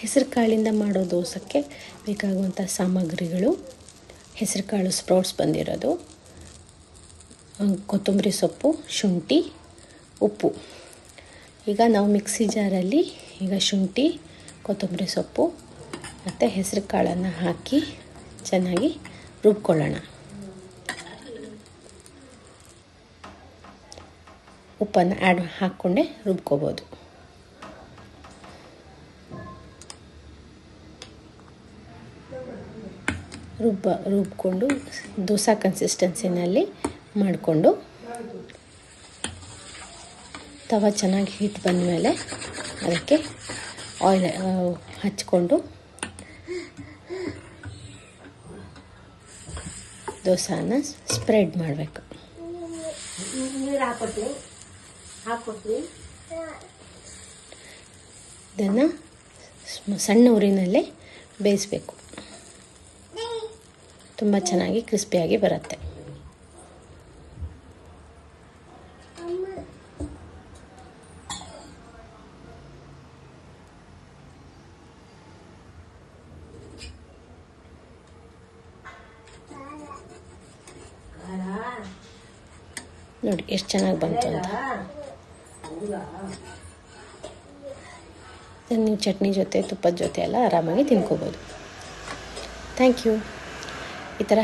ಹೆಸರು ಕಾಳಿಂದ ಮಾಡೋ ದೋಸಕ್ಕೆ ಬೇಕಾಗುವಂಥ ಸಾಮಗ್ರಿಗಳು: ಹೆಸರು ಕಾಳು ಸ್ಪ್ರೌಟ್ಸ್ ಬಂದಿರೋದು, ಕೊತ್ತಂಬರಿ ಸೊಪ್ಪು, ಶುಂಠಿ, ಉಪ್ಪು. ಈಗ ನಾವು ಮಿಕ್ಸಿ ಜಾರಲ್ಲಿ ಶುಂಠಿ, ಕೊತ್ತಂಬರಿ ಸೊಪ್ಪು ಮತ್ತು ಹೆಸರು ಕಾಳನ್ನು ಹಾಕಿ ಚೆನ್ನಾಗಿ ರುಬ್ಕೊಳ್ಳೋಣ. ಉಪ್ಪನ್ನು ಹಾಕ್ಕೊಂಡೆ ರುಬ್ಕೋಬೋದು. ರುಬ್ಕೊಂಡು ದೋಸೆ ಕನ್ಸಿಸ್ಟೆನ್ಸಿನಲ್ಲಿ ಮಾಡಿಕೊಂಡು ತವ ಚೆನ್ನಾಗಿ ಹೀಟ್ ಬಂದಮೇಲೆ ಅದಕ್ಕೆ ಆಯಿಲ್ ಹಚ್ಕೊಂಡು ದೋಸೆನ ಸ್ಪ್ರೆಡ್ ಮಾಡಬೇಕು. ಇದನ್ನು ಸಣ್ಣ ಉರಿನಲ್ಲೇ ಬೇಯಿಸಬೇಕು. ತುಂಬ ಚೆನ್ನಾಗಿ ಕ್ರಿಸ್ಪಿಯಾಗಿ ಬರುತ್ತೆ. ನೋಡಿ ಎಷ್ಟು ಚೆನ್ನಾಗಿ ಬಂತು ಅಂತ. ನೀವು ಚಟ್ನಿ ಜೊತೆ, ತುಪ್ಪದ ಜೊತೆ ಎಲ್ಲ ಆರಾಮಾಗಿ ತಿನ್ಕೋಬೋದು. Thank you. ಈ ಥರ